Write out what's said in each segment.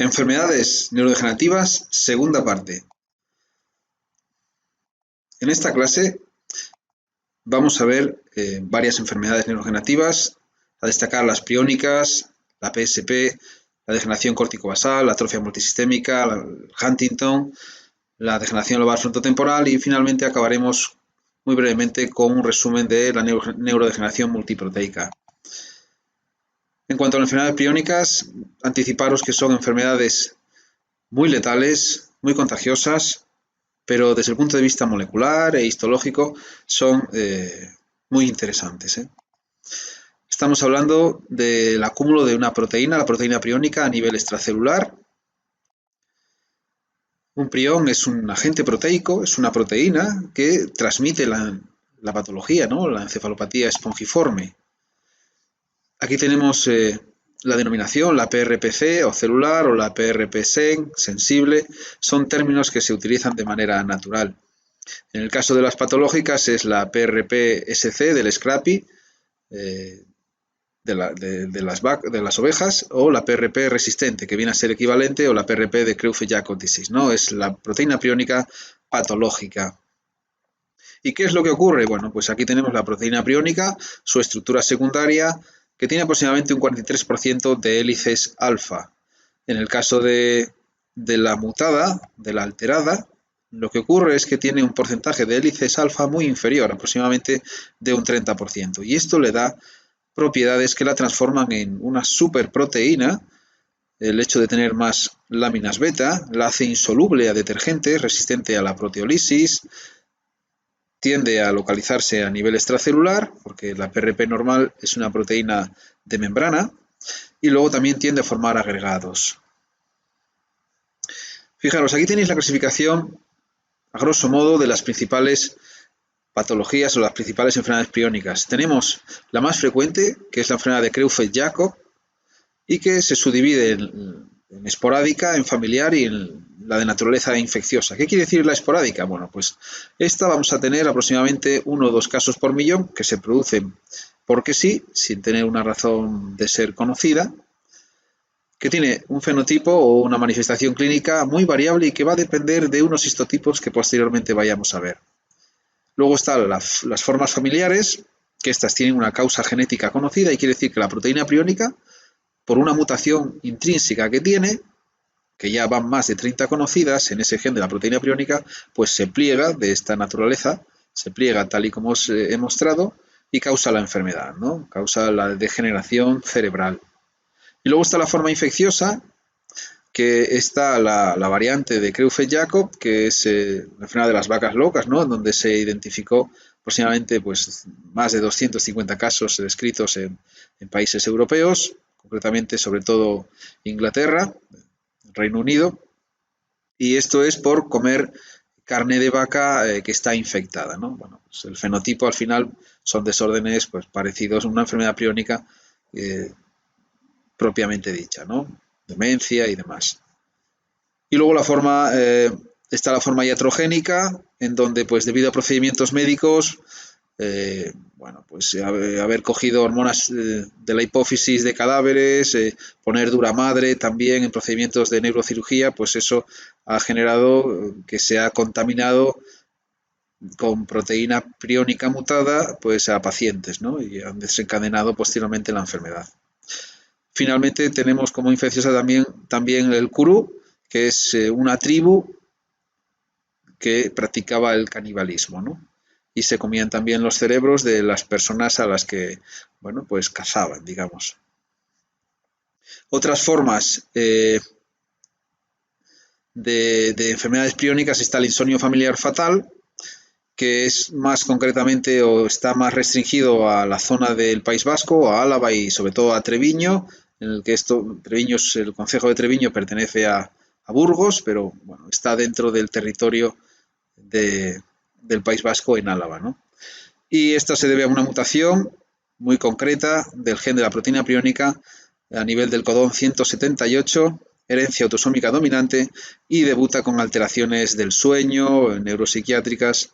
Enfermedades neurodegenerativas, segunda parte. En esta clase vamos a ver varias enfermedades neurodegenerativas, a destacar las priónicas, la PSP, la degeneración córtico-basal, la atrofia multisistémica, el Huntington, la degeneración lobar frontotemporal y finalmente acabaremos muy brevemente con un resumen de la neurodegeneración multiproteica. En cuanto a las enfermedades priónicas, anticiparos que son enfermedades muy letales, muy contagiosas, pero desde el punto de vista molecular e histológico son muy interesantes. Estamos hablando del acúmulo de una proteína, la proteína priónica a nivel extracelular. Un prión es un agente proteico, es una proteína que transmite la patología, ¿no? La encefalopatía espongiforme. Aquí tenemos la denominación, la PRPC o celular o la PRP-sen, sensible, son términos que se utilizan de manera natural. En el caso de las patológicas es la PRP-SC del Scrappy, de las ovejas, o la PRP resistente, que viene a ser equivalente, o la PRP de Creutzfeldt-Jakob disease, ¿no? Es la proteína priónica patológica. ¿Y qué es lo que ocurre? Bueno, pues aquí tenemos la proteína priónica, su estructura secundaria, que tiene aproximadamente un 43% de hélices alfa. En el caso de la mutada, de la alterada, lo que ocurre es que tiene un porcentaje de hélices alfa muy inferior, aproximadamente de un 30%. Y esto le da propiedades que la transforman en una superproteína. El hecho de tener más láminas beta la hace insoluble a detergentes, resistente a la proteólisis, tiende a localizarse a nivel extracelular, porque la PRP normal es una proteína de membrana, y luego también tiende a formar agregados. Fijaros, aquí tenéis la clasificación, a grosso modo, de las principales patologías o las principales enfermedades priónicas. Tenemos la más frecuente, que es la enfermedad de Creutzfeldt-Jakob, y que se subdivide en esporádica, en familiar y en la de naturaleza infecciosa. ¿Qué quiere decir la esporádica? Bueno, pues esta vamos a tener aproximadamente 1 o 2 casos por millón que se producen porque sí, sin tener una razón de ser conocida, que tiene un fenotipo o una manifestación clínica muy variable y que va a depender de unos histotipos que posteriormente vayamos a ver. Luego están las formas familiares, que estas tienen una causa genética conocida y quiere decir que la proteína priónica, por una mutación intrínseca que tiene, que ya van más de 30 conocidas en ese gen de la proteína priónica, pues se pliega de esta naturaleza, se pliega tal y como os he mostrado y causa la enfermedad, ¿no? Causa la degeneración cerebral. Y luego está la forma infecciosa, que está la variante de Creutzfeldt-Jakob, que es la enfermedad de las vacas locas, ¿no? En donde se identificó aproximadamente pues, más de 250 casos descritos en países europeos, concretamente sobre todo Inglaterra, Reino Unido, y esto es por comer carne de vaca que está infectada, ¿no? Bueno, pues el fenotipo al final son desórdenes pues, parecidos a una enfermedad priónica propiamente dicha, ¿no? Demencia y demás. Y luego está la forma iatrogénica, en donde pues debido a procedimientos médicos, bueno, pues haber cogido hormonas de la hipófisis de cadáveres, poner dura madre también en procedimientos de neurocirugía, pues eso ha generado que se ha contaminado con proteína priónica mutada pues a pacientes, ¿no? Y han desencadenado posteriormente la enfermedad. Finalmente tenemos como infecciosa también el Kuru, que es una tribu que practicaba el canibalismo, ¿no? Y se comían también los cerebros de las personas a las que, bueno, pues cazaban, digamos. Otras formas de enfermedades priónicas está el insomnio familiar fatal, que es más concretamente o está más restringido a la zona del País Vasco, a Álava y sobre todo a Treviño, en el que el concejo de Treviño pertenece a Burgos, pero bueno, está dentro del territorio del País Vasco en Álava, ¿no? Y esta se debe a una mutación muy concreta del gen de la proteína priónica a nivel del codón 178, herencia autosómica dominante, y debuta con alteraciones del sueño, neuropsiquiátricas,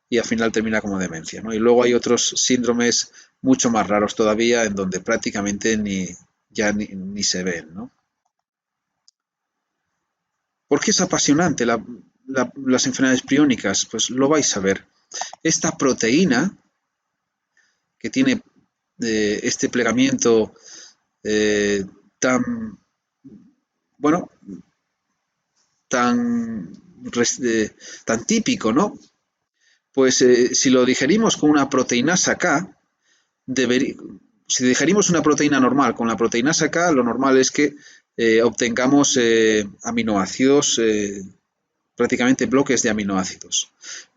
y al final termina como demencia, ¿no? Y luego hay otros síndromes mucho más raros todavía en donde prácticamente ni se ven, ¿no? ¿Por qué es apasionante las enfermedades priónicas? Pues lo vais a ver. Esta proteína que tiene este plegamiento eh, tan, bueno, tan, tan típico, ¿no? Pues si lo digerimos con una proteinasa K, si digerimos una proteína normal con la proteinasa K, lo normal es que obtengamos aminoácidos, prácticamente bloques de aminoácidos.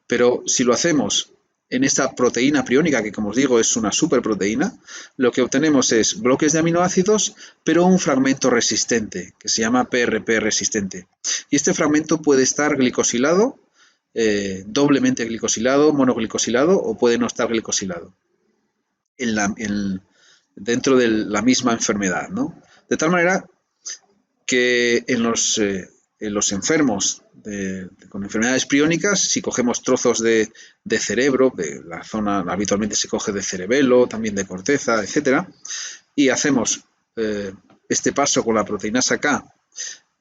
Pero si lo hacemos en esta proteína priónica, que como os digo es una superproteína, lo que obtenemos es bloques de aminoácidos, pero un fragmento resistente, que se llama PRP resistente. Y este fragmento puede estar glicosilado, doblemente glicosilado, monoglicosilado, o puede no estar glicosilado dentro de la misma enfermedad, ¿no? De tal manera que en los enfermos con enfermedades priónicas, si cogemos trozos de cerebro, de la zona habitualmente se coge de cerebelo, también de corteza, etcétera, y hacemos este paso con la proteinasa K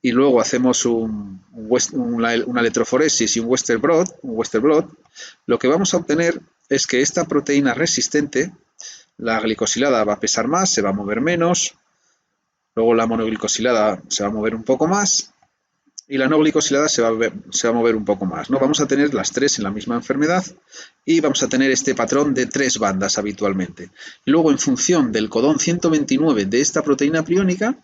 y luego hacemos una electroforesis y un Western blot, lo que vamos a obtener es que esta proteína resistente, la glicosilada, va a pesar más, se va a mover menos, luego la monoglicosilada se va a mover un poco más y la no glicosilada se va a mover un poco más, ¿no? Vamos a tener las tres en la misma enfermedad y vamos a tener este patrón de 3 bandas habitualmente. Y luego, en función del codón 129 de esta proteína priónica,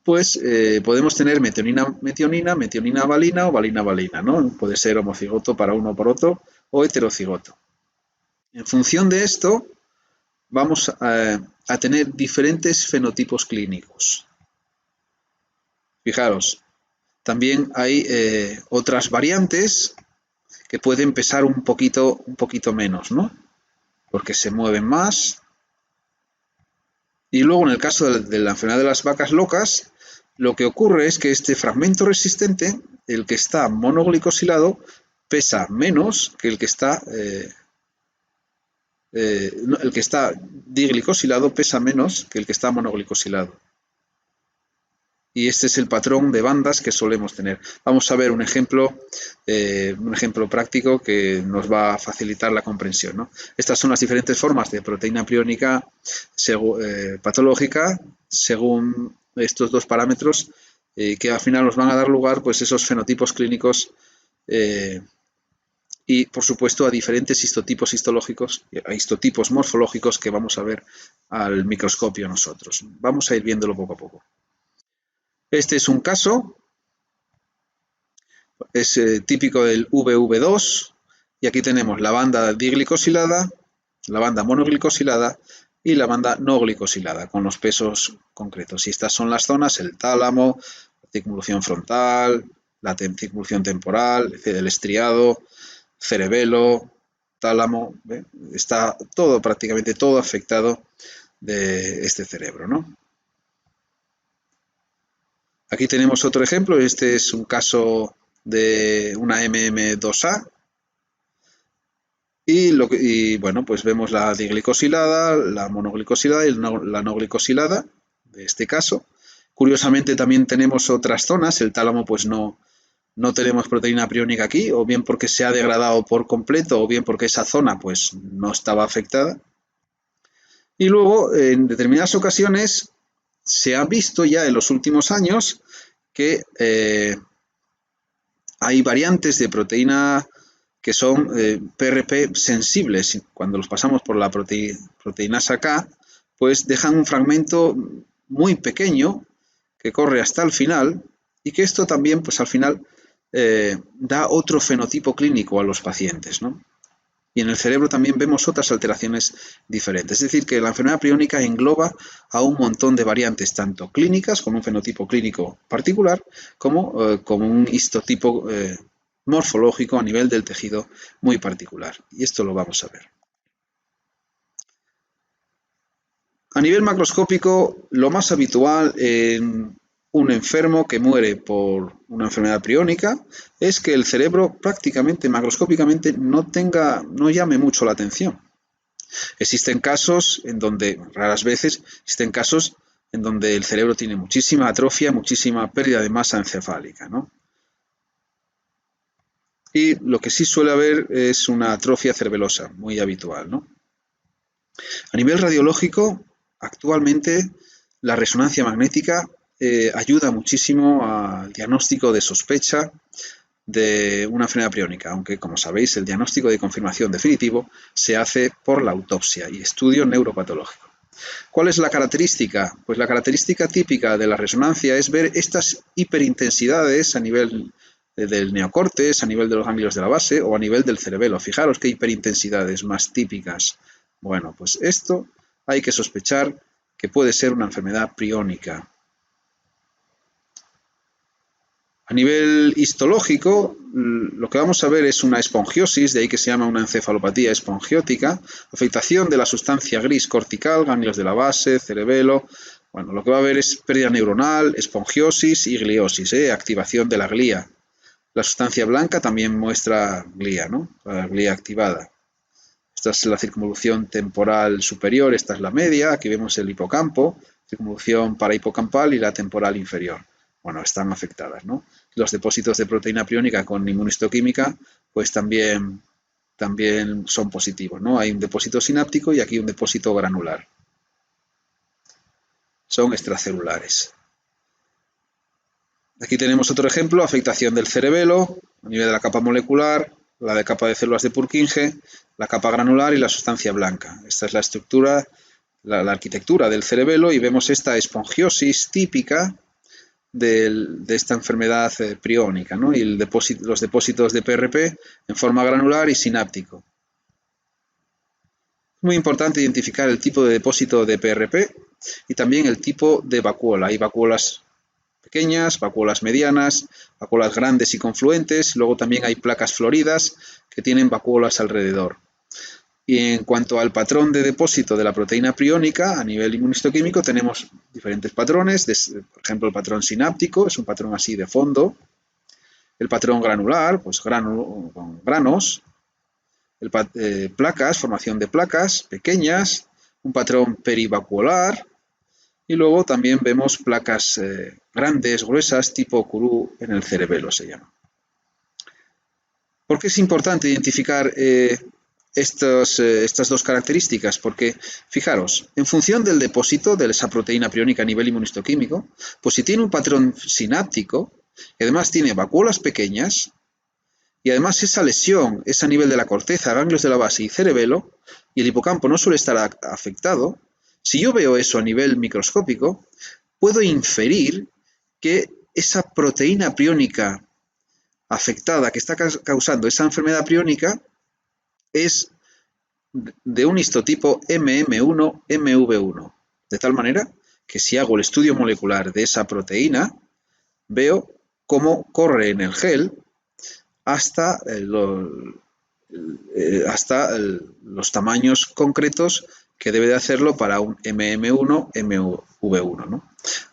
pues podemos tener metionina, valina o valina, ¿no? Puede ser homocigoto para uno o por otro o heterocigoto. En función de esto, vamos a tener diferentes fenotipos clínicos. Fijaros, también hay otras variantes que pueden pesar un poquito menos, ¿no? Porque se mueven más. Y luego, en el caso de la enfermedad de las vacas locas, lo que ocurre es que este fragmento resistente, el que está monoglicosilado, pesa menos que el que está diglicosilado pesa menos que el que está monoglicosilado. Y este es el patrón de bandas que solemos tener. Vamos a ver un ejemplo práctico que nos va a facilitar la comprensión, ¿no? Estas son las diferentes formas de proteína priónica patológica según estos dos parámetros que al final nos van a dar lugar, pues, esos fenotipos clínicos y, por supuesto, a diferentes histotipos histológicos, a histotipos morfológicos que vamos a ver al microscopio nosotros. Vamos a ir viéndolo poco a poco. Este es un caso, es típico del VV2, y aquí tenemos la banda diglicosilada, la banda monoglicosilada y la banda no glicosilada, con los pesos concretos. Y estas son las zonas: el tálamo, la circunvolución frontal, la circunvolución temporal, el estriado, cerebelo, tálamo, ¿ve? Está prácticamente todo afectado de este cerebro, ¿no? Aquí tenemos otro ejemplo. Este es un caso de una MM2A. Y bueno, pues vemos la diglicosilada, la monoglicosilada y la no glicosilada de este caso. Curiosamente también tenemos otras zonas. El tálamo, pues no tenemos proteína priónica aquí, o bien porque se ha degradado por completo, o bien porque esa zona pues no estaba afectada. Y luego, en determinadas ocasiones, se ha visto ya en los últimos años que hay variantes de proteína que son PRP sensibles. Cuando los pasamos por la proteinasa K, pues dejan un fragmento muy pequeño que corre hasta el final, y que esto también, pues al final, da otro fenotipo clínico a los pacientes, ¿no? Y en el cerebro también vemos otras alteraciones diferentes. Es decir, que la enfermedad priónica engloba a un montón de variantes, tanto clínicas, con un fenotipo clínico particular, como con un histotipo morfológico a nivel del tejido muy particular. Y esto lo vamos a ver. A nivel macroscópico, lo más habitual en un enfermo que muere por una enfermedad priónica es que el cerebro prácticamente macroscópicamente no llame mucho la atención. Existen casos en donde, raras veces, el cerebro tiene muchísima atrofia, muchísima pérdida de masa encefálica, ¿no? Y lo que sí suele haber es una atrofia cerebelosa, muy habitual, ¿no? A nivel radiológico, actualmente la resonancia magnética ayuda muchísimo al diagnóstico de sospecha de una enfermedad priónica, aunque como sabéis el diagnóstico de confirmación definitivo se hace por la autopsia y estudio neuropatológico. ¿Cuál es la característica? Pues la característica típica de la resonancia es ver estas hiperintensidades a nivel del neocortes, a nivel de los ganglios de la base o a nivel del cerebelo. Fijaros qué hiperintensidades más típicas. Bueno, pues esto hay que sospechar que puede ser una enfermedad priónica. A nivel histológico, lo que vamos a ver es una espongiosis, de ahí que se llama una encefalopatía espongiótica, afectación de la sustancia gris cortical, ganglios de la base, cerebelo. Bueno, lo que va a haber es pérdida neuronal, espongiosis y gliosis, activación de la glía. La sustancia blanca también muestra glía, ¿no? La glía activada. Esta es la circunvolución temporal superior, esta es la media, aquí vemos el hipocampo, circunvolución parahipocampal y la temporal inferior. Bueno, están afectadas, ¿no? Los depósitos de proteína priónica con inmunistoquímica, pues también son positivos, ¿no? Hay un depósito sináptico y aquí un depósito granular. Son extracelulares. Aquí tenemos otro ejemplo, afectación del cerebelo, a nivel de la capa molecular, la capa de células de Purkinje, la capa granular y la sustancia blanca. Esta es la estructura, la arquitectura del cerebelo y vemos esta espongiosis típica de esta enfermedad priónica, ¿no? Y los depósitos de PRP en forma granular y sináptico. Es muy importante identificar el tipo de depósito de PRP y también el tipo de vacuola. Hay vacuolas pequeñas, vacuolas medianas, vacuolas grandes y confluentes. Luego también hay placas floridas que tienen vacuolas alrededor. Y en cuanto al patrón de depósito de la proteína priónica, a nivel inmunistoquímico tenemos diferentes patrones. Por ejemplo, el patrón sináptico es un patrón así de fondo. El patrón granular, pues con granos. Placas, formación de placas pequeñas. Un patrón perivacuolar. Y luego también vemos placas grandes, gruesas, tipo curú en el cerebelo se llama. ¿Por qué es importante identificar estas dos características? Porque, fijaros, en función del depósito de esa proteína priónica a nivel inmunistoquímico, pues si tiene un patrón sináptico y además tiene vacuolas pequeñas, y además esa lesión es a nivel de la corteza, ganglios de la base y cerebelo, y el hipocampo no suele estar afectado, si yo veo eso a nivel microscópico, puedo inferir que esa proteína priónica afectada que está causando esa enfermedad priónica es de un histotipo MM1-MV1. De tal manera que si hago el estudio molecular de esa proteína, veo cómo corre en el gel hasta los tamaños concretos que debe de hacerlo para un MM1-MV1, ¿no?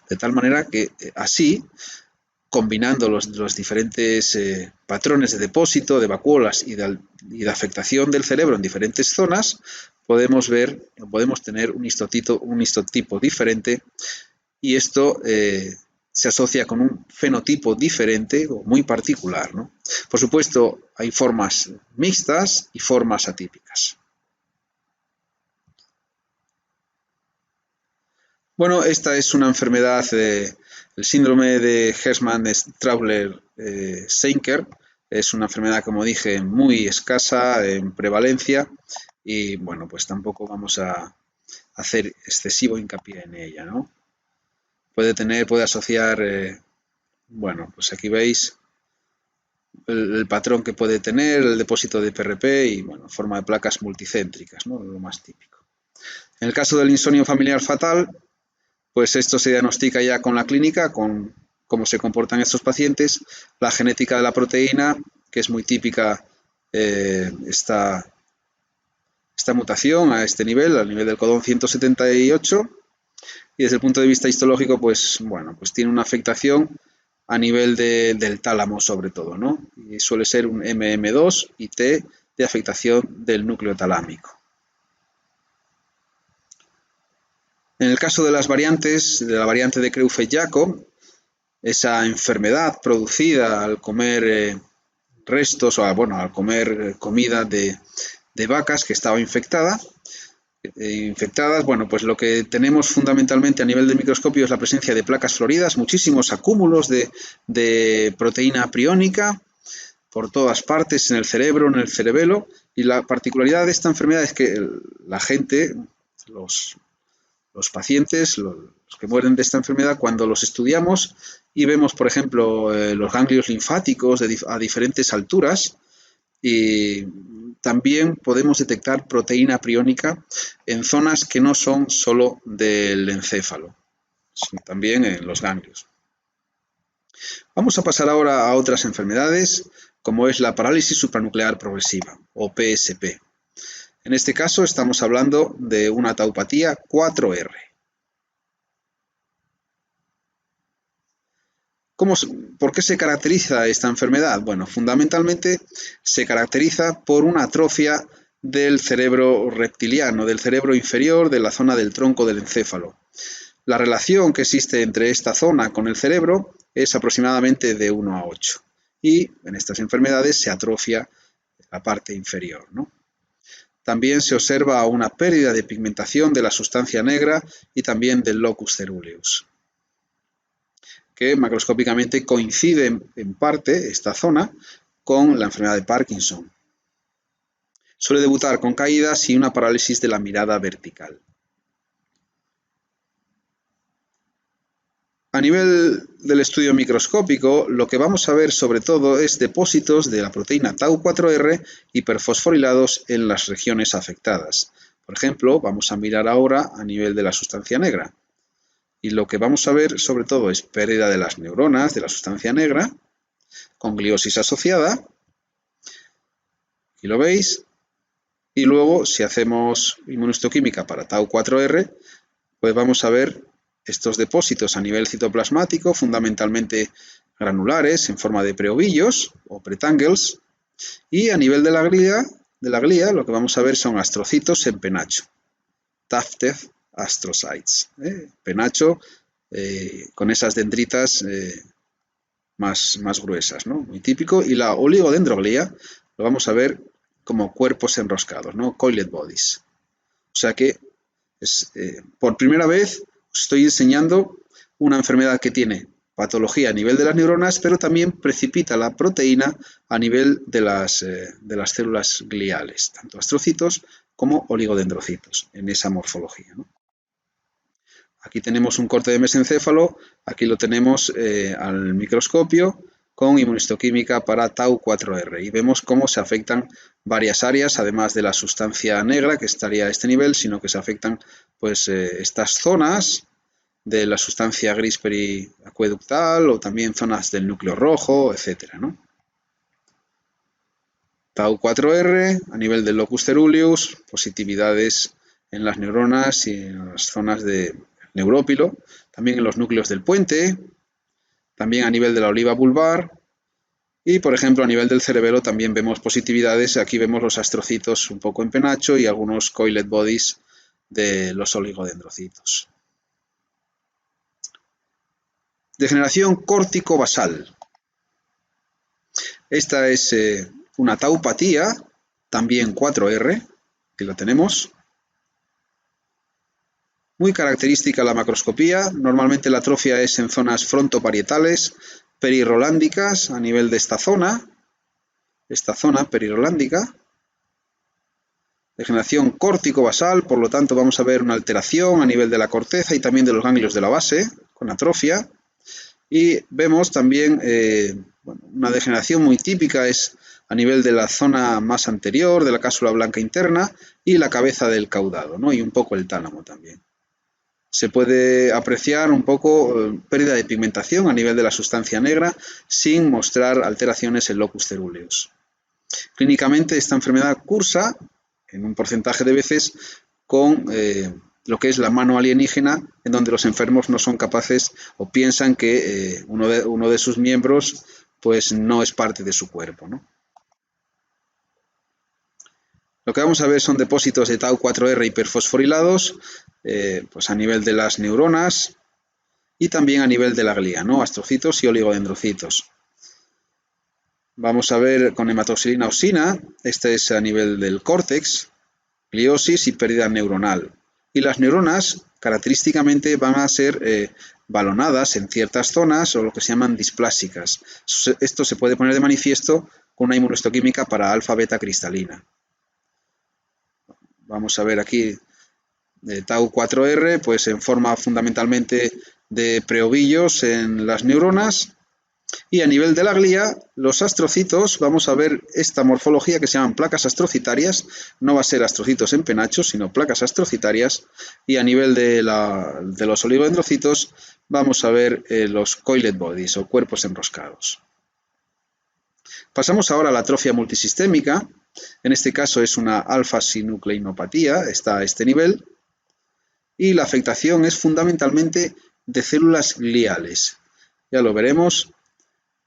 De tal manera que así, combinando los diferentes patrones de depósito, de vacuolas y de afectación del cerebro en diferentes zonas, podemos tener un histotipo diferente y esto se asocia con un fenotipo diferente o muy particular, ¿no? Por supuesto, hay formas mixtas y formas atípicas. Bueno, esta es una enfermedad, el síndrome de Herrmann-Strauler-Scheinker. Es una enfermedad, como dije, muy escasa en prevalencia y, bueno, pues tampoco vamos a hacer excesivo hincapié en ella, ¿no? Puede asociar, bueno, pues aquí veis el patrón que puede tener, el depósito de PRP y, bueno, forma de placas multicéntricas, ¿no? Lo más típico. En el caso del insomnio familiar fatal, pues esto se diagnostica ya con la clínica, con cómo se comportan estos pacientes, la genética de la proteína, que es muy típica esta mutación a este nivel, al nivel del codón 178, y desde el punto de vista histológico, pues bueno, pues tiene una afectación a nivel del tálamo sobre todo, ¿no? Y suele ser un MM2 y T de afectación del núcleo talámico. En el caso de las variantes, de la variante de Creutzfeldt-Jakob, esa enfermedad producida al comer restos, o bueno, al comer comida de vacas que estaba infectadas. Bueno, pues lo que tenemos fundamentalmente a nivel de microscopio es la presencia de placas floridas, muchísimos acúmulos de proteína priónica por todas partes, en el cerebro, en el cerebelo, y la particularidad de esta enfermedad es que la gente, los pacientes, los que mueren de esta enfermedad, cuando los estudiamos y vemos, por ejemplo, los ganglios linfáticos a diferentes alturas, y también podemos detectar proteína priónica en zonas que no son solo del encéfalo, sino también en los ganglios. Vamos a pasar ahora a otras enfermedades, como es la parálisis supranuclear progresiva, o PSP. En este caso estamos hablando de una taupatía 4R. ¿Por qué se caracteriza esta enfermedad? Bueno, fundamentalmente se caracteriza por una atrofia del cerebro reptiliano, del cerebro inferior, de la zona del tronco del encéfalo. La relación que existe entre esta zona con el cerebro es aproximadamente de 1 a 8. Y en estas enfermedades se atrofia la parte inferior, ¿no? También se observa una pérdida de pigmentación de la sustancia negra y también del locus ceruleus, que macroscópicamente coincide en parte esta zona con la enfermedad de Parkinson. Suele debutar con caídas y una parálisis de la mirada vertical. A nivel del estudio microscópico, lo que vamos a ver sobre todo es depósitos de la proteína Tau4R hiperfosforilados en las regiones afectadas. Por ejemplo, vamos a mirar ahora a nivel de la sustancia negra. Y lo que vamos a ver sobre todo es pérdida de las neuronas de la sustancia negra, con gliosis asociada. Aquí lo veis. Y luego, si hacemos inmunohistoquímica para Tau4R, pues vamos a ver estos depósitos a nivel citoplasmático, fundamentalmente granulares en forma de preovillos o pretangles, y a nivel de la glía lo que vamos a ver son astrocitos en penacho, tufted astrocytes, penacho con esas dendritas más gruesas, ¿no? Muy típico, y la oligodendroglía lo vamos a ver como cuerpos enroscados, ¿no? Coiled bodies. O sea que por primera vez os estoy enseñando una enfermedad que tiene patología a nivel de las neuronas, pero también precipita la proteína a nivel de las células gliales, tanto astrocitos como oligodendrocitos, en esa morfología, ¿no? Aquí tenemos un corte de mesencéfalo, aquí lo tenemos al microscopio con inmunohistoquímica para Tau4R y vemos cómo se afectan varias áreas, además de la sustancia negra que estaría a este nivel, sino que se afectan pues estas zonas de la sustancia gris periacueductal o también zonas del núcleo rojo, etcétera, ¿no? Tau4R a nivel del locus ceruleus, positividades en las neuronas y en las zonas del neurópilo, también en los núcleos del puente, también a nivel de la oliva vulvar y, por ejemplo, a nivel del cerebelo también vemos positividades. Aquí vemos los astrocitos un poco en penacho y algunos coiled bodies de los oligodendrocitos. Degeneración córtico-basal. Esta es una taupatía, también 4R, que la tenemos. Muy característica la macroscopía, normalmente la atrofia es en zonas frontoparietales, perirrolándicas a nivel de esta zona perirolándica. Degeneración córtico-basal, por lo tanto vamos a ver una alteración a nivel de la corteza y también de los ganglios de la base, con atrofia. Y vemos también una degeneración muy típica es a nivel de la zona más anterior, de la cápsula blanca interna y la cabeza del caudado, ¿no? Y un poco el tálamo también. Se puede apreciar un poco pérdida de pigmentación a nivel de la sustancia negra sin mostrar alteraciones en locus ceruleus. Clínicamente esta enfermedad cursa en un porcentaje de veces con lo que es la mano alienígena, en donde los enfermos no son capaces o piensan que uno de sus miembros pues no es parte de su cuerpo, ¿no? Lo que vamos a ver son depósitos de Tau4R hiperfosforilados pues a nivel de las neuronas y también a nivel de la glía, ¿no? Astrocitos y oligodendrocitos. Vamos a ver con hematoxilina osina, este es a nivel del córtex, gliosis y pérdida neuronal. Y las neuronas característicamente van a ser balonadas en ciertas zonas o lo que se llaman displásicas. Esto se puede poner de manifiesto con una inmunohistoquímica para alfa-beta cristalina. Vamos a ver aquí tau 4R, pues en forma fundamentalmente de preovillos en las neuronas. Y a nivel de la glía, los astrocitos, vamos a ver esta morfología que se llaman placas astrocitarias. No va a ser astrocitos en penachos, sino placas astrocitarias. Y a nivel de los oligodendrocitos, vamos a ver los coiled bodies o cuerpos enroscados. Pasamos ahora a la atrofia multisistémica. En este caso es una alfa-sinucleinopatía, está a este nivel. Y la afectación es fundamentalmente de células gliales. Ya lo veremos.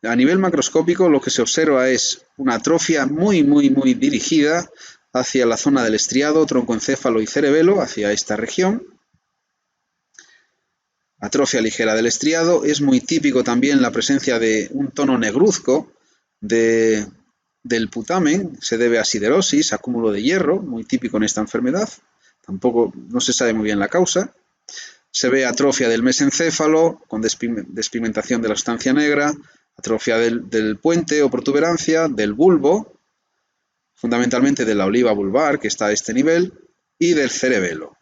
A nivel macroscópico lo que se observa es una atrofia muy dirigida hacia la zona del estriado, troncoencéfalo y cerebelo, hacia esta región. Atrofia ligera del estriado. Es muy típico también la presencia de un tono negruzco del putamen. Se debe a siderosis, acúmulo de hierro, muy típico en esta enfermedad. Tampoco no se sabe muy bien la causa. Se ve atrofia del mesencéfalo con despigmentación de la sustancia negra, atrofia del puente o protuberancia, del bulbo, fundamentalmente de la oliva vulvar, que está a este nivel, y del cerebelo.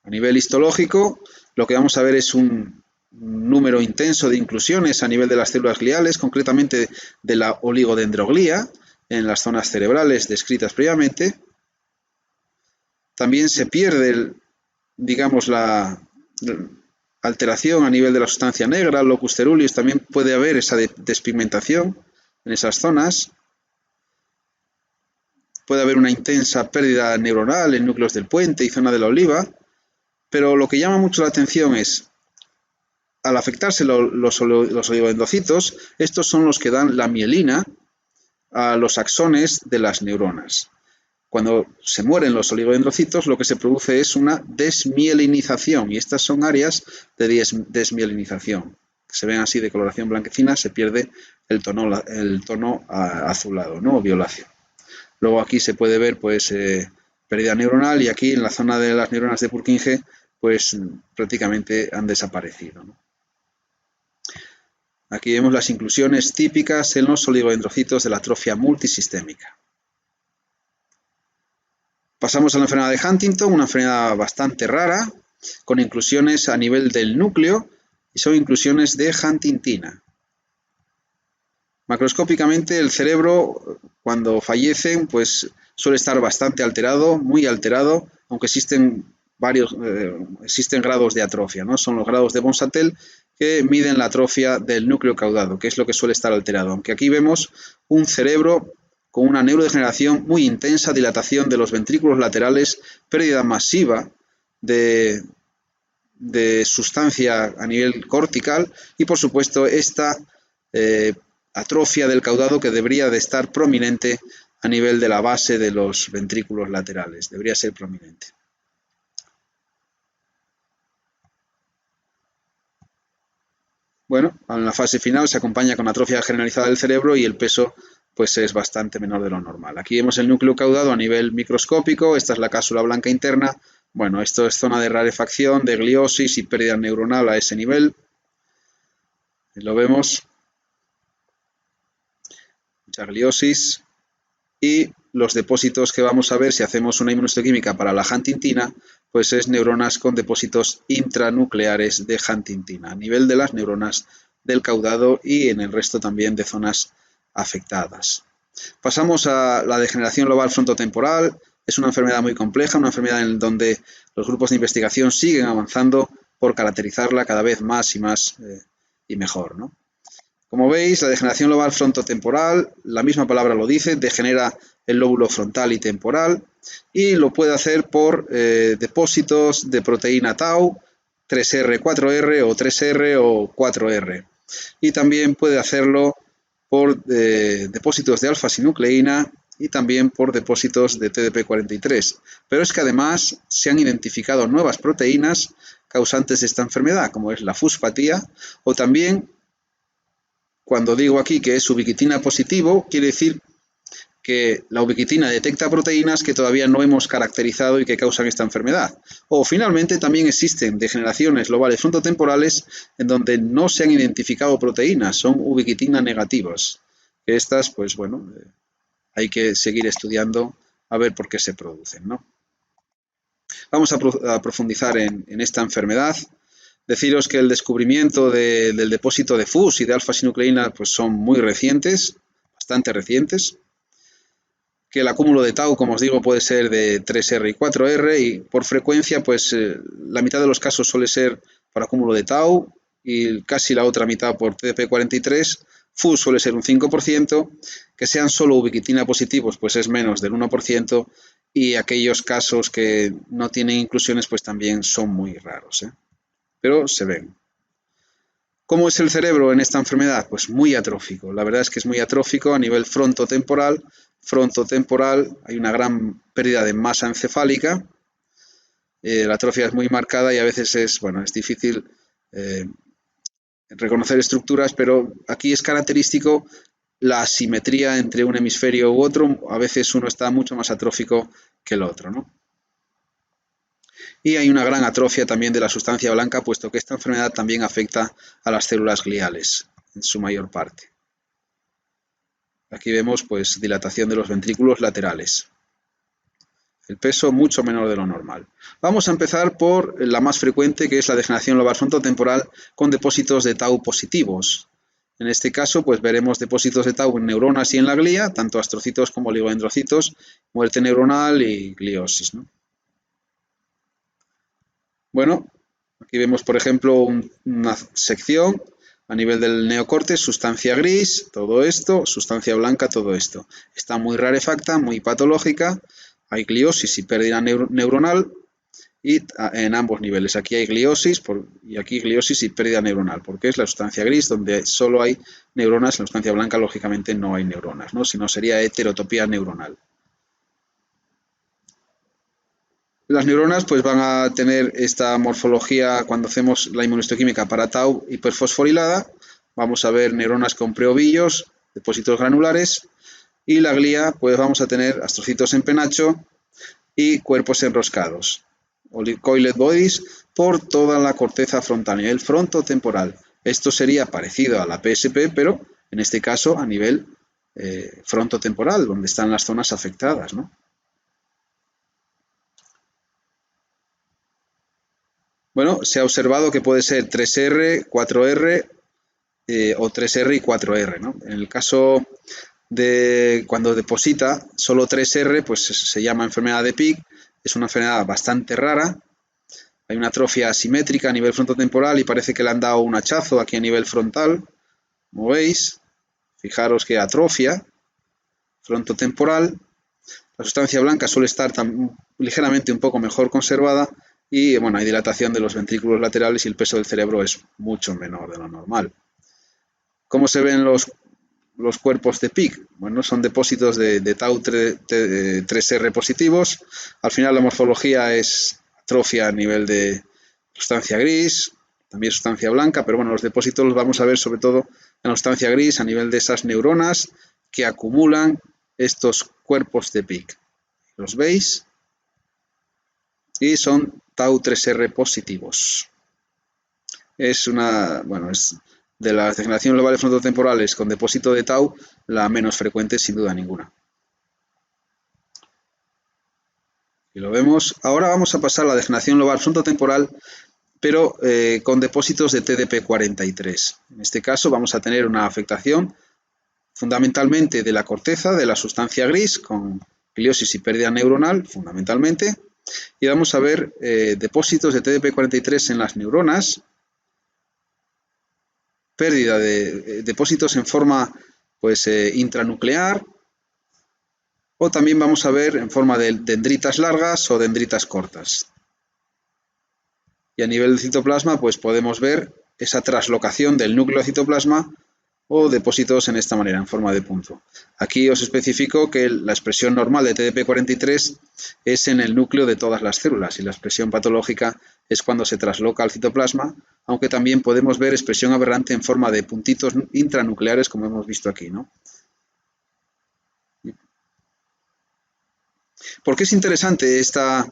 A nivel histológico, lo que vamos a ver es un número intenso de inclusiones a nivel de las células gliales, concretamente de la oligodendroglía, en las zonas cerebrales descritas previamente. También se pierde, digamos, la alteración a nivel de la sustancia negra, locus ceruleus, también puede haber esa despigmentación en esas zonas. Puede haber una intensa pérdida neuronal en núcleos del puente y zona de la oliva, pero lo que llama mucho la atención es, al afectarse los oligodendrocitos, estos son los que dan la mielina a los axones de las neuronas. Cuando se mueren los oligodendrocitos, lo que se produce es una desmielinización, y estas son áreas de desmielinización. Se ven así de coloración blanquecina, se pierde el tono azulado, ¿no? Violáceo. Luego aquí se puede ver pues pérdida neuronal, y aquí en la zona de las neuronas de Purkinje pues prácticamente han desaparecido, ¿no? Aquí vemos las inclusiones típicas en los oligodendrocitos de la atrofia multisistémica. Pasamos a la enfermedad de Huntington, una enfermedad bastante rara, con inclusiones a nivel del núcleo, y son inclusiones de huntingtina. Macroscópicamente el cerebro, cuando fallecen, pues suele estar bastante alterado, muy alterado, aunque existen grados de atrofia, ¿no? Son los grados de Bonsatel que miden la atrofia del núcleo caudado, que es lo que suele estar alterado. Aunque aquí vemos un cerebro con una neurodegeneración muy intensa, dilatación de los ventrículos laterales, pérdida masiva de sustancia a nivel cortical y, por supuesto, esta atrofia del caudado que debería de estar prominente a nivel de la base de los ventrículos laterales. Debería ser prominente. Bueno, en la fase final se acompaña con atrofia generalizada del cerebro y el peso pues es bastante menor de lo normal. Aquí vemos el núcleo caudado a nivel microscópico, esta es la cápsula blanca interna. Bueno, esto es zona de rarefacción, de gliosis y pérdida neuronal a ese nivel. Lo vemos. Mucha gliosis. Y los depósitos que vamos a ver si hacemos una inmunohistoquímica para la huntingtina, pues es neuronas con depósitos intranucleares de huntingtina, a nivel de las neuronas del caudado y en el resto también de zonas afectadas. Pasamos a la degeneración lobar frontotemporal. Es una enfermedad muy compleja, una enfermedad en donde los grupos de investigación siguen avanzando por caracterizarla cada vez más y más y mejor, ¿no? Como veis, la degeneración lobar frontotemporal, la misma palabra lo dice, degenera el lóbulo frontal y temporal, y lo puede hacer por depósitos de proteína tau, 3R, 4R o 3R o 4R. Y también puede hacerlo por depósitos de alfa-sinucleína y también por depósitos de TDP43. Pero es que además se han identificado nuevas proteínas causantes de esta enfermedad, como es la fusfatía, o también cuando digo aquí que es ubiquitina positivo, quiere decir que la ubiquitina detecta proteínas que todavía no hemos caracterizado y que causan esta enfermedad. O finalmente también existen degeneraciones lobales frontotemporales en donde no se han identificado proteínas, son ubiquitina negativas. Estas, pues bueno, hay que seguir estudiando a ver por qué se producen, ¿no? Vamos a profundizar en esta enfermedad. Deciros que el descubrimiento del depósito de FUS y de alfa-sinucleína pues son muy recientes, bastante recientes. Que el acúmulo de tau, como os digo, puede ser de 3R y 4R y por frecuencia, pues la mitad de los casos suele ser por acúmulo de tau y casi la otra mitad por TDP43. FUS suele ser un 5%, que sean solo ubiquitina positivos, pues es menos del 1%, y aquellos casos que no tienen inclusiones, pues también son muy raros, pero se ven. ¿Cómo es el cerebro en esta enfermedad? Pues muy atrófico. La verdad es que es muy atrófico a nivel frontotemporal. Hay una gran pérdida de masa encefálica. La atrofia es muy marcada y a veces es difícil reconocer estructuras, pero aquí es característico la asimetría entre un hemisferio u otro. A veces uno está mucho más atrófico que el otro, ¿no? Y hay una gran atrofia también de la sustancia blanca, puesto que esta enfermedad también afecta a las células gliales, en su mayor parte. Aquí vemos pues dilatación de los ventrículos laterales. El peso mucho menor de lo normal. Vamos a empezar por la más frecuente, que es la degeneración lobar frontotemporal con depósitos de tau positivos. En este caso, pues veremos depósitos de tau en neuronas y en la glía, tanto astrocitos como oligodendrocitos, muerte neuronal y gliosis, ¿no? Bueno, aquí vemos, por ejemplo, una sección a nivel del neocorte, sustancia gris, todo esto, sustancia blanca, todo esto. Está muy rarefacta, muy patológica, hay gliosis y pérdida neuronal y en ambos niveles. Aquí hay gliosis y aquí gliosis y pérdida neuronal, porque es la sustancia gris donde solo hay neuronas, en la sustancia blanca lógicamente no hay neuronas, ¿no? Si no sería heterotopía neuronal. Las neuronas pues van a tener esta morfología cuando hacemos la inmunohistoquímica para tau hiperfosforilada. Vamos a ver neuronas con preovillos, depósitos granulares, y la glía pues vamos a tener astrocitos en penacho y cuerpos enroscados, coiled bodies, por toda la corteza frontal, a nivel frontotemporal. Esto sería parecido a la PSP, pero en este caso a nivel frontotemporal, donde están las zonas afectadas, ¿no? Bueno, se ha observado que puede ser 3R, 4R o 3R y 4R, ¿no? En el caso de cuando deposita solo 3R, pues se llama enfermedad de Pick. Es una enfermedad bastante rara. Hay una atrofia asimétrica a nivel frontotemporal y parece que le han dado un hachazo aquí a nivel frontal. Como veis, fijaros que atrofia frontotemporal. La sustancia blanca suele estar ligeramente un poco mejor conservada y bueno, hay dilatación de los ventrículos laterales y el peso del cerebro es mucho menor de lo normal. ¿Cómo se ven los cuerpos de PIC? Bueno, son depósitos de tau 3R positivos. Al final la morfología es atrofia a nivel de sustancia gris, también sustancia blanca, pero bueno, los depósitos los vamos a ver sobre todo en la sustancia gris a nivel de esas neuronas que acumulan estos cuerpos de PIC. ¿Los veis? Y son tau 3R positivos. Es de las degeneraciones globales frontotemporales con depósito de tau la menos frecuente sin duda ninguna. Y lo vemos. Ahora vamos a pasar a la degeneración global frontotemporal, pero con depósitos de TDP43. En este caso vamos a tener una afectación fundamentalmente de la corteza, de la sustancia gris, con gliosis y pérdida neuronal, fundamentalmente. Y vamos a ver depósitos de TDP43 en las neuronas, pérdida de depósitos en forma intranuclear, o también vamos a ver en forma de dendritas largas o dendritas cortas. Y a nivel del citoplasma pues podemos ver esa traslocación del núcleo de citoplasma o depósitos en esta manera, en forma de punto. Aquí os especifico que la expresión normal de TDP43 es en el núcleo de todas las células y la expresión patológica es cuando se trasloca al citoplasma, aunque también podemos ver expresión aberrante en forma de puntitos intranucleares, como hemos visto aquí, ¿no? ¿Por qué es interesante esta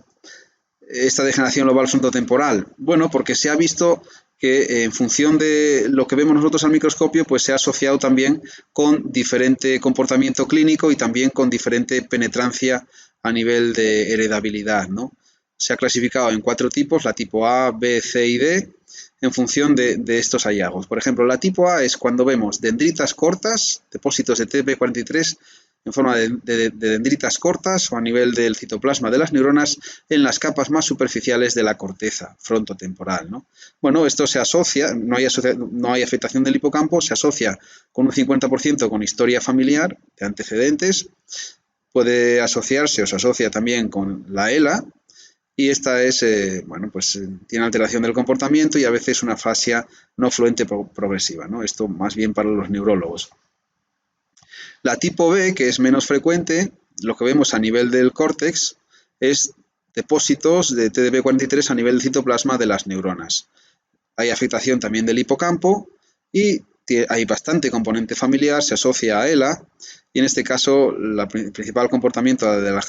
degeneración lobar frontotemporal? Bueno, porque se ha visto que en función de lo que vemos nosotros al microscopio, pues se ha asociado también con diferente comportamiento clínico y también con diferente penetrancia a nivel de heredabilidad, ¿no? Se ha clasificado en 4 tipos, la tipo A, B, C y D, en función de estos hallazgos. Por ejemplo, la tipo A es cuando vemos dendritas cortas, depósitos de TDP43 en forma de dendritas cortas o a nivel del citoplasma de las neuronas en las capas más superficiales de la corteza frontotemporal, ¿no? Bueno, esto se asocia, no hay afectación del hipocampo, se asocia con un 50% con historia familiar de antecedentes, puede asociarse o se asocia también con la ELA, y esta es, bueno, pues tiene alteración del comportamiento y a veces una afasia no fluente progresiva, ¿no? Esto más bien para los neurólogos. La tipo B, que es menos frecuente, lo que vemos a nivel del córtex es depósitos de TDP43 a nivel del citoplasma de las neuronas. Hay afectación también del hipocampo y hay bastante componente familiar, se asocia a ELA y en este caso el principal comportamiento de la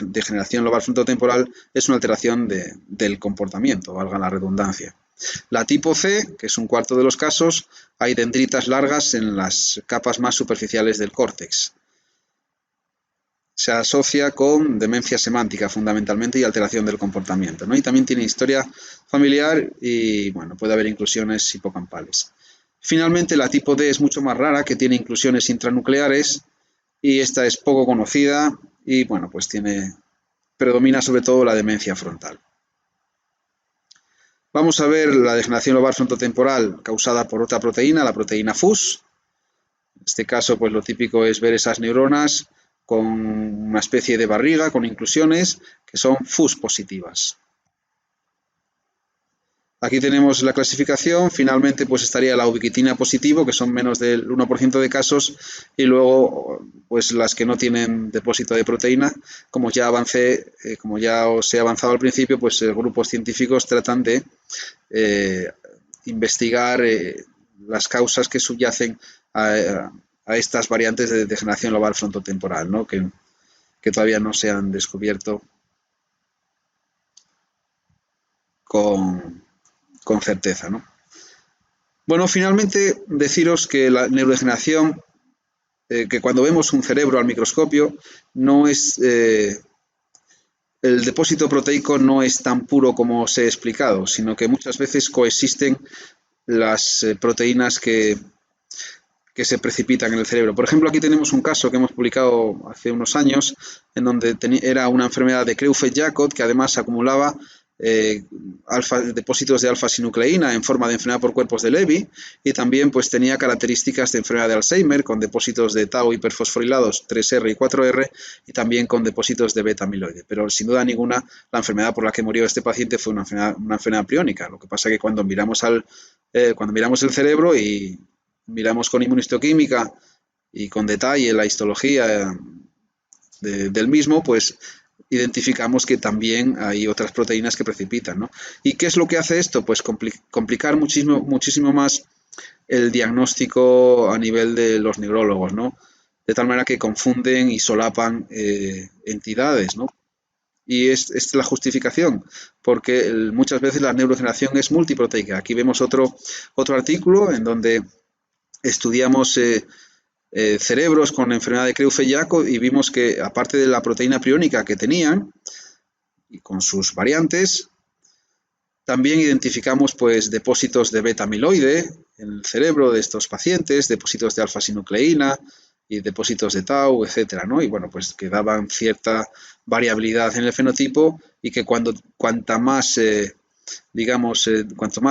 degeneración lobar frontotemporal es una alteración del comportamiento, valga la redundancia. La tipo C, que es un cuarto de los casos, hay dendritas largas en las capas más superficiales del córtex. Se asocia con demencia semántica fundamentalmente y alteración del comportamiento, ¿no? Y también tiene historia familiar y, bueno, puede haber inclusiones hipocampales. Finalmente, la tipo D es mucho más rara, que tiene inclusiones intranucleares y esta es poco conocida y, bueno, pues predomina sobre todo la demencia frontal. Vamos a ver la degeneración lobar frontotemporal causada por otra proteína, la proteína FUS. En este caso, pues lo típico es ver esas neuronas con una especie de barriga, con inclusiones, que son FUS positivas. Aquí tenemos la clasificación, finalmente pues estaría la ubiquitina positivo, que son menos del 1% de casos, y luego pues las que no tienen depósito de proteína. Como ya os he avanzado al principio, pues grupos científicos tratan de investigar las causas que subyacen a estas variantes de degeneración lobar frontotemporal, ¿no? que todavía no se han descubierto con certeza, ¿no? Bueno, finalmente deciros que la neurodegeneración, que cuando vemos un cerebro al microscopio, no es el depósito proteico no es tan puro como os he explicado, sino que muchas veces coexisten las proteínas que se precipitan en el cerebro. Por ejemplo, aquí tenemos un caso que hemos publicado hace unos años, en donde era una enfermedad de Creutzfeldt-Jakob que además acumulaba depósitos de alfa-sinucleína en forma de enfermedad por cuerpos de Levy y también pues tenía características de enfermedad de Alzheimer con depósitos de tau hiperfosforilados 3R y 4R y también con depósitos de beta-amiloide. Pero sin duda ninguna la enfermedad por la que murió este paciente fue una enfermedad priónica. Lo que pasa es que cuando miramos el cerebro y miramos con inmunistoquímica y con detalle la histología del mismo, pues identificamos que también hay otras proteínas que precipitan, ¿no? ¿Y qué es lo que hace esto? Pues complicar muchísimo más el diagnóstico a nivel de los neurólogos, ¿no? De tal manera que confunden y solapan entidades, ¿no? Y es la justificación, porque muchas veces la neurodegeneración es multiproteica. Aquí vemos otro artículo en donde estudiamos cerebros con enfermedad de Creutzfeldt-Jakob y vimos que aparte de la proteína priónica que tenían y con sus variantes, también identificamos pues depósitos de beta-amiloide en el cerebro de estos pacientes, depósitos de alfa-sinucleína y depósitos de tau, etcétera, ¿no? Y bueno, pues que daban cierta variabilidad en el fenotipo y que cuanto más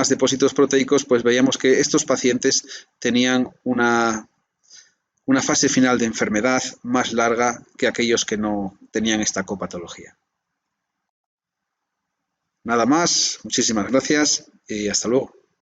depósitos proteicos, pues veíamos que estos pacientes tenían una fase final de enfermedad más larga que aquellos que no tenían esta copatología. Nada más, muchísimas gracias y hasta luego.